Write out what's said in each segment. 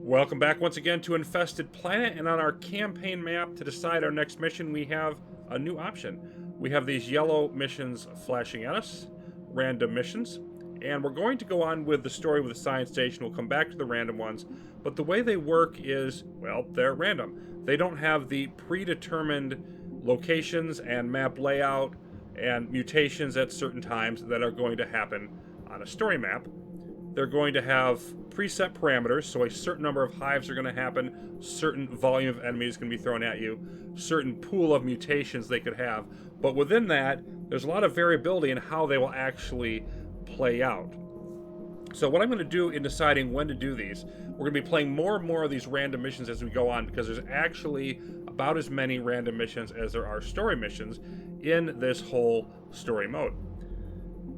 Welcome back once again to Infested Planet, and on our campaign map to decide our next mission, we have a new option. We have these yellow missions flashing at us, random missions, and we're going to go on with the story with the science station. We'll come back to the random ones, but the way they work is, well, they're random. They don't have the predetermined locations and map layout and mutations at certain times that are going to happen on a story map. They're going to have preset parameters, so a certain number of hives are going to happen, certain volume of enemies going to be thrown at you, certain pool of mutations they could have, but within that, there's a lot of variability in how they will actually play out. So what I'm going to do in deciding when to do these, we're going to be playing more and more of these random missions as we go on, because there's actually about as many random missions as there are story missions in this whole story mode.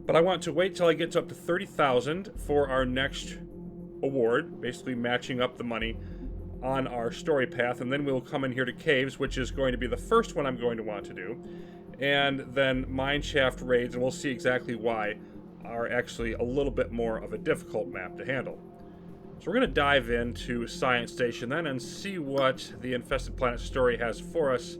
But I want to wait till I get to up to 30,000 for our next award, basically matching up the money on our story path, and then we'll come in here to caves, which is going to be the first one I'm going to want to do, and then mineshaft raids, and we'll see exactly why, are actually a little bit more of a difficult map to handle. So we're going to dive into Science Station then and see what the Infested Planet story has for us.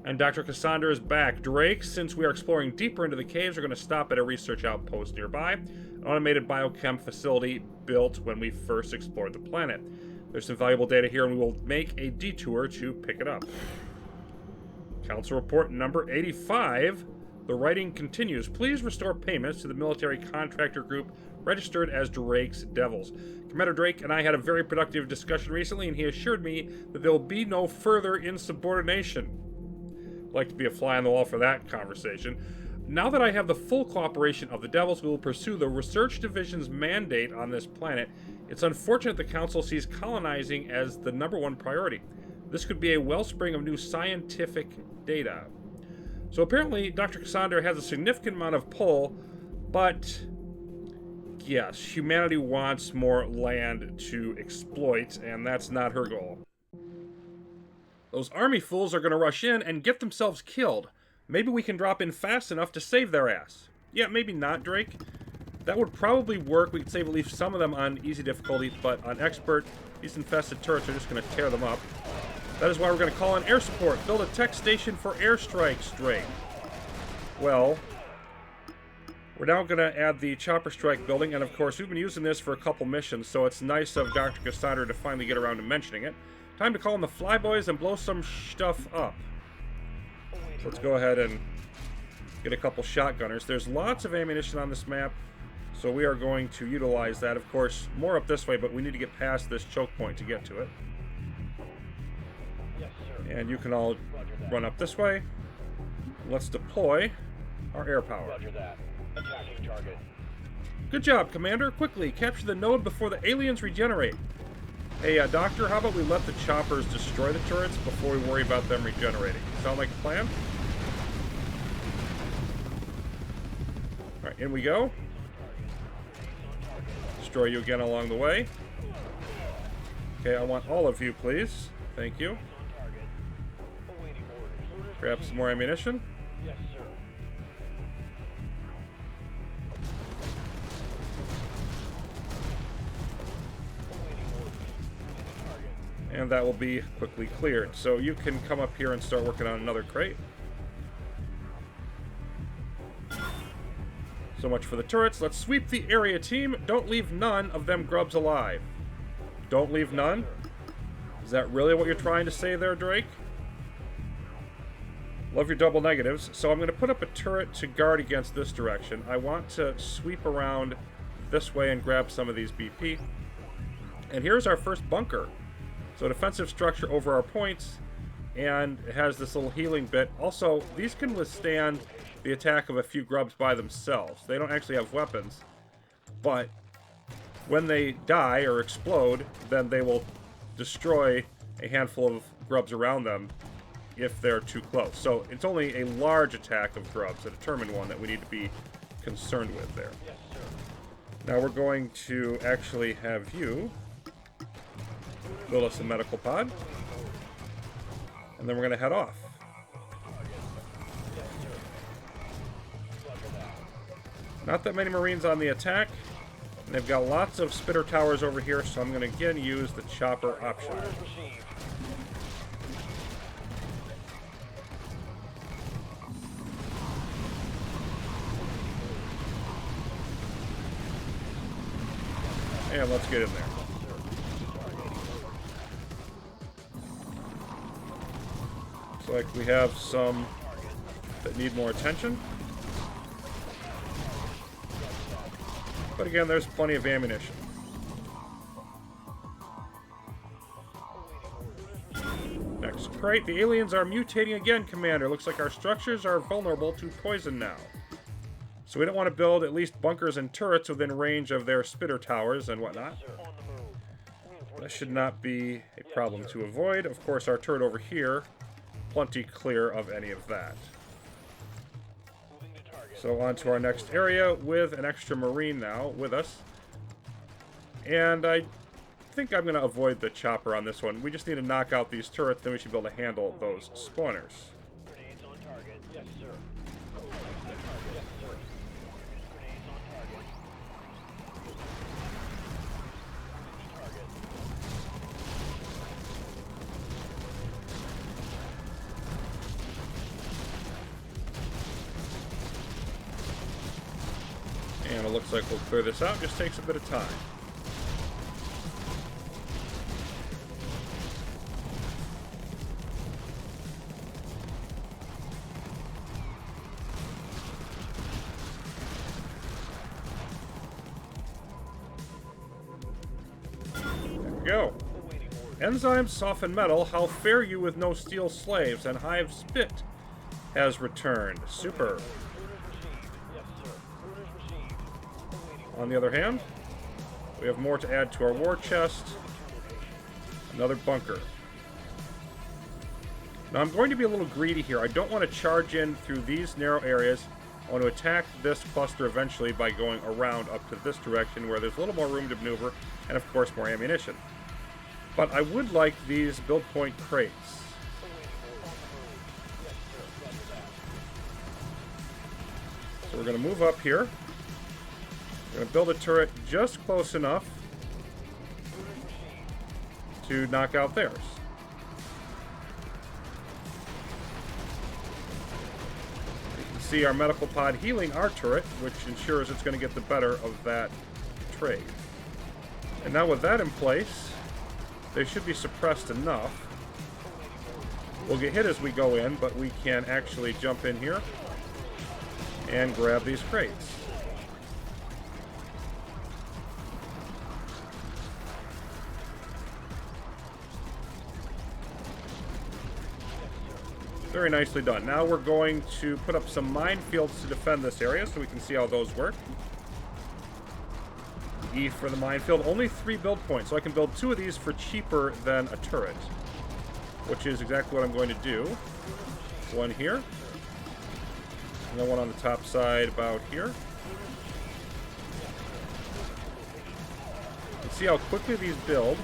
And Dr. Cassandra is back. Drake, since we are exploring deeper into the caves, we're going to stop at a research outpost nearby, an automated biochem facility built when we first explored the planet. There's some valuable data here, and we will make a detour to pick it up. Council Report number 85. The writing continues. Please restore payments to the military contractor group registered as Drake's Devils. Commander Drake and I had a very productive discussion recently, and he assured me that there will be no further insubordination. Like to be a fly on the wall for that conversation. Now that I have the full cooperation of the Devils, we will pursue the Research Division's mandate on this planet. It's unfortunate the Council sees colonizing as the #1 priority. This could be a wellspring of new scientific data. So apparently, Dr. Cassandra has a significant amount of pull, but yes, humanity wants more land to exploit, and that's not her goal. Those army fools are going to rush in and get themselves killed. Maybe we can drop in fast enough to save their ass. Yeah, maybe not, Drake. That would probably work. We could save at least some of them on easy difficulty, but on expert, these infested turrets are just going to tear them up. That is why we're going to call in air support. Build a tech station for airstrikes, Drake. Well, we're now going to add the chopper strike building, and of course, we've been using this for a couple missions, so it's nice of Dr. Cassandra to finally get around to mentioning it. Time to call in the flyboys and blow some stuff up. So let's go ahead and get a couple shotgunners. There's lots of ammunition on this map, so we are going to utilize that. Of course, more up this way, but we need to get past this choke point to get to it. And you can all run up this way. Let's deploy our air power. Good job, Commander. Quickly, capture the node before the aliens regenerate. Hey, Doctor, how about we let the choppers destroy the turrets before we worry about them regenerating? Sound like a plan? Alright, in we go. Destroy you again along the way. Okay, I want all of you, please. Thank you. Grab some more ammunition. And that will be quickly cleared. So you can come up here and start working on another crate. So much for the turrets. Let's sweep the area, team. Don't leave none of them grubs alive. Don't leave none? Is that really what you're trying to say there, Drake? Love your double negatives. So I'm going to put up a turret to guard against this direction. I want to sweep around this way and grab some of these BP. And here's our first bunker. So defensive structure over our points, and it has this little healing bit. Also, these can withstand the attack of a few grubs by themselves. They don't actually have weapons, but when they die or explode, then they will destroy a handful of grubs around them if they're too close. So it's only a large attack of grubs, a determined one, that we need to be concerned with there. Now we're going to actually have you build us a medical pod, and then we're going to head off. Not that many Marines on the attack, And they've got lots of spitter towers over here, so I'm going to again use the chopper option. And let's get in there. Looks like we have some that need more attention. But again, there's plenty of ammunition. Next crate. The aliens are mutating again, Commander. Looks like our structures are vulnerable to poison now. So we don't want to build at least bunkers and turrets within range of their spitter towers and whatnot. That should not be a problem to avoid. Of course, our turret over here, plenty clear of any of that. So on to our next area with an extra Marine now with us. And I think I'm going to avoid the chopper on this one. We just need to knock out these turrets, then we should be able to handle those spawners. And it looks like we'll clear this out. Just takes a bit of time. There we go. Enzymes soften metal. How fare you with no steel slaves? And Hive Spit has returned. Super. On the other hand, we have more to add to our war chest. Another bunker. Now I'm going to be a little greedy here. I don't want to charge in through these narrow areas. I want to attack this cluster eventually by going around up to this direction where there's a little more room to maneuver and of course more ammunition. But I would like these build point crates. So we're going to move up here. We're going to build a turret just close enough to knock out theirs. You can see our medical pod healing our turret, which ensures it's going to get the better of that trade. And now with that in place, they should be suppressed enough. We'll get hit as we go in, but we can actually jump in here and grab these crates. Very nicely done. Now we're going to put up some minefields to defend this area so we can see how those work. E for the minefield. Only 3 build points, so I can build 2 of these for cheaper than a turret, which is exactly what I'm going to do. One here. And then one on the top side about here. You can see how quickly these build.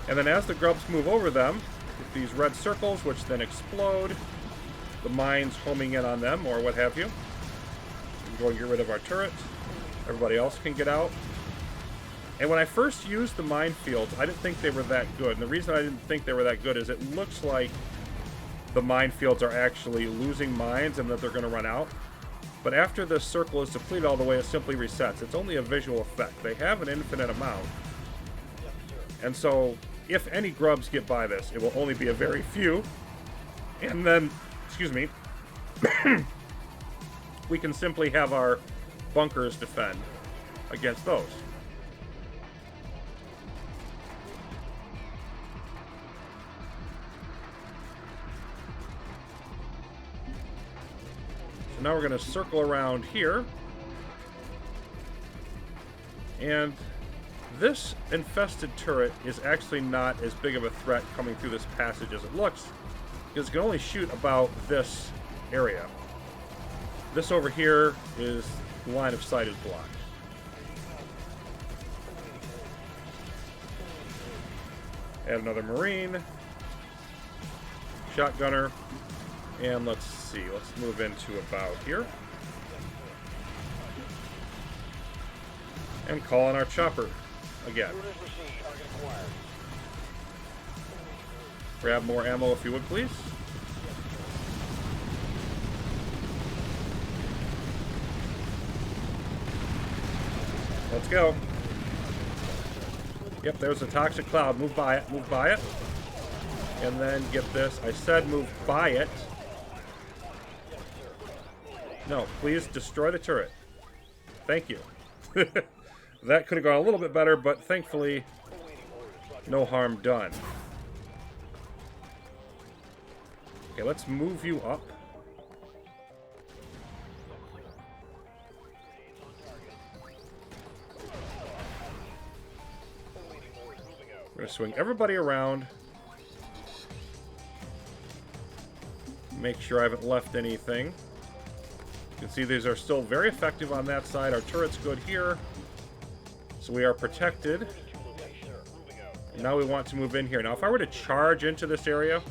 And then as the grubs move over them, with these red circles, which then explode, the mines homing in on them, or what have you. We can go and get rid of our turret. Everybody else can get out. And when I first used the minefields, I didn't think they were that good. And the reason I didn't think they were that good is it looks like the minefields are actually losing mines and that they're going to run out. But after this circle is depleted all the way, it simply resets. It's only a visual effect. They have an infinite amount. And so if any grubs get by this, it will only be a very few. And then, excuse me, we can simply have our bunkers defend against those. So now we're going to circle around here. And this infested turret is actually not as big of a threat coming through this passage as it looks, because it can only shoot about this area. This over here is line of sight is blocked. Add another Marine, shotgunner, and let's see, let's move into about here. And call on our chopper again. Grab more ammo if you would, please. Let's go. Yep, there's a toxic cloud. Move by it. Move by it. And then get this. I said move by it. No, please destroy the turret. Thank you. That could have gone a little bit better, but thankfully, no harm done. Okay, let's move you up. We're going to swing everybody around. Make sure I haven't left anything. You can see these are still very effective on that side. Our turret's good here. So we are protected. Now we want to move in here. Now if I were to charge into this area,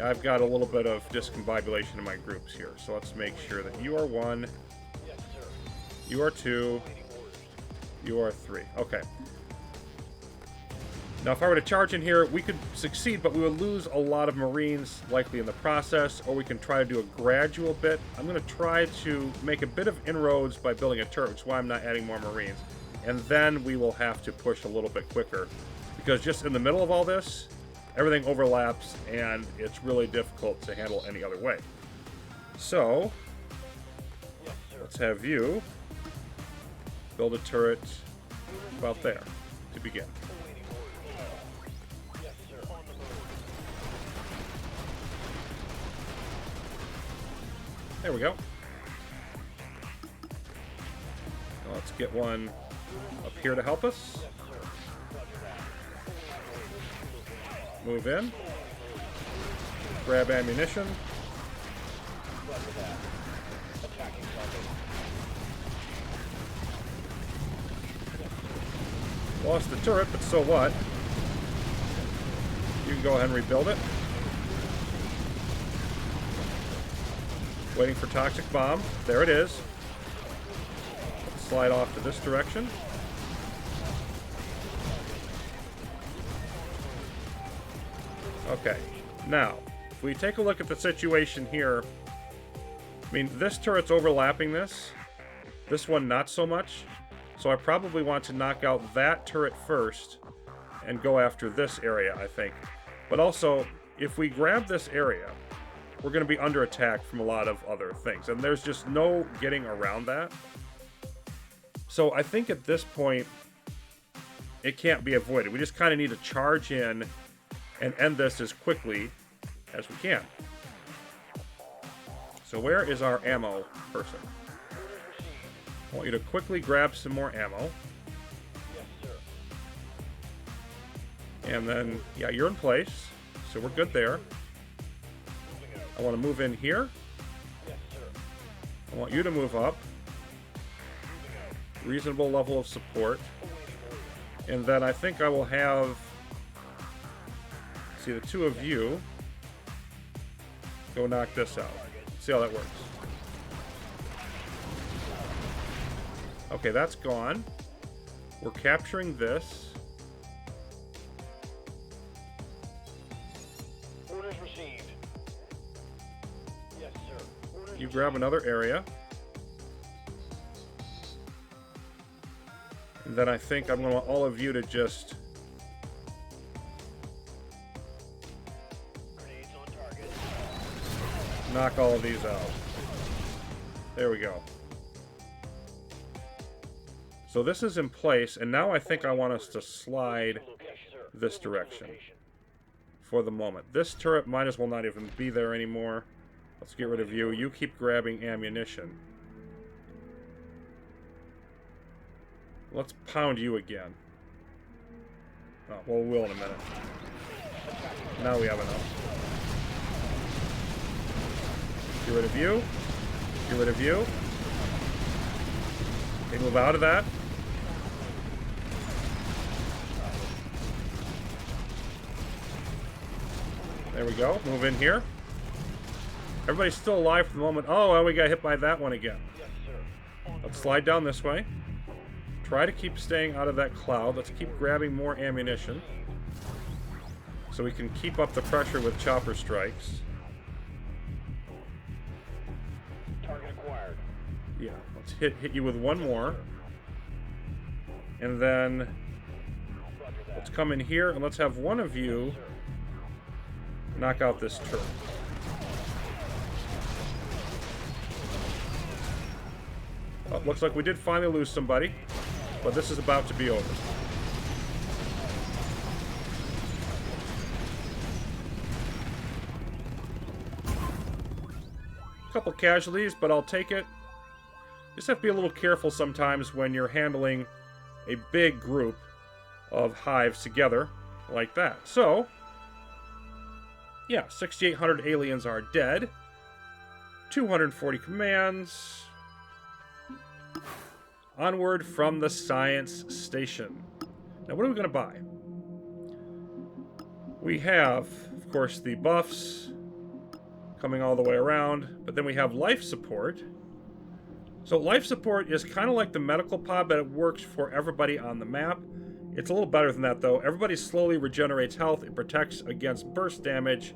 I've got a little bit of discombobulation in my groups here. So let's make sure that you are 1, you are 2, you are 3. Okay. Now if I were to charge in here, we could succeed, but we would lose a lot of Marines likely in the process, or we can try to do a gradual bit. I'm going to try to make a bit of inroads by building a turret, which is why I'm not adding more Marines. And then we will have to push a little bit quicker, because just in the middle of all this, everything overlaps, and it's really difficult to handle any other way. So, let's have you build a turret about there to begin. There we go. Now let's get one up here to help us. Move in. Grab ammunition. Lost the turret, but so what? You can go ahead and rebuild it. Waiting for toxic bomb. There it is. Let's slide off to this direction. Okay. Now, if we take a look at the situation here, I mean, this turret's overlapping this. This one not so much. So I probably want to knock out that turret first and go after this area, I think. But also, if we grab this area, we're going to be under attack from a lot of other things. And there's just no getting around that. So I think at this point, it can't be avoided. We just kind of need to charge in and end this as quickly as we can. So where is our ammo person? I want you to quickly grab some more ammo. And then, yeah, you're in place. So we're good there. I want to move in here. I want you to move up. Reasonable level of support. And then I think I will have, see, the two of you go knock this out. See how that works. Okay, that's gone. We're capturing this. Orders received. Yes, sir. Orders you grab another area. And then I think I'm going to want all of you to just knock all of these out. There we go. So this is in place, and now I think I want us to slide this direction for the moment. This turret might as well not even be there anymore. Let's get rid of you. You keep grabbing ammunition. Let's pound you again. Oh, well, we will in a minute. Now we have enough. Get rid of you. Get rid of you. Okay, move out of that. There we go. Move in here. Everybody's still alive for the moment. Oh, well, we got hit by that one again. Let's slide down this way. Try to keep staying out of that cloud. Let's keep grabbing more ammunition so we can keep up the pressure with chopper strikes. Target acquired. Yeah, let's hit you with one more. And then let's come in here and let's have one of you knock out this turret. Oh, looks like we did finally lose somebody, but this is about to be over. Couple casualties, but I'll take it. Just have to be a little careful sometimes when you're handling a big group of hives together like that. So, yeah, 6,800 aliens are dead. 240 commands. Onward from the science station. Now, what are we going to buy? We have, of course, the buffs coming all the way around, but then we have life support. So life support is kind of like the medical pod, but it works for everybody on the map. It's a little better than that, though. Everybody slowly regenerates health. It protects against burst damage.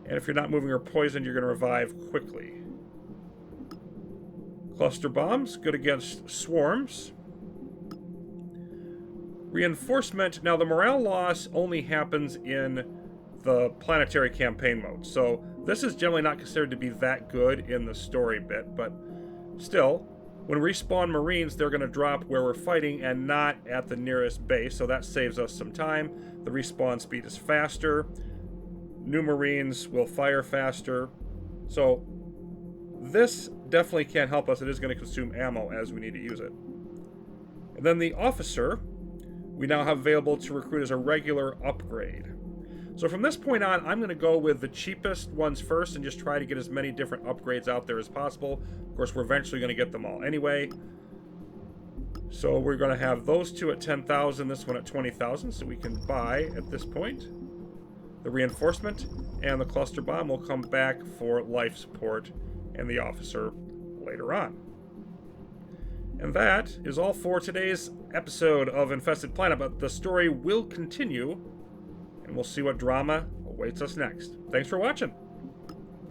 And if you're not moving or poisoned, you're going to revive quickly. Cluster bombs, good against swarms. Reinforcement. Now, the morale loss only happens in the planetary campaign mode. So this is generally not considered to be that good in the story bit, but still, when we respawn Marines, they're going to drop where we're fighting and not at the nearest base, so that saves us some time. The respawn speed is faster. New Marines will fire faster. So this definitely can help us. It is going to consume ammo as we need to use it. And then the officer, we now have available to recruit as a regular upgrade. So from this point on, I'm going to go with the cheapest ones first and just try to get as many different upgrades out there as possible. Of course, we're eventually going to get them all anyway. So we're going to have those two at 10,000, this one at 20,000, so we can buy at this point. The reinforcement and the cluster bomb will come back for life support and the officer later on. And that is all for today's episode of Infested Planet, but the story will continue, and we'll see what drama awaits us next. Thanks for watching.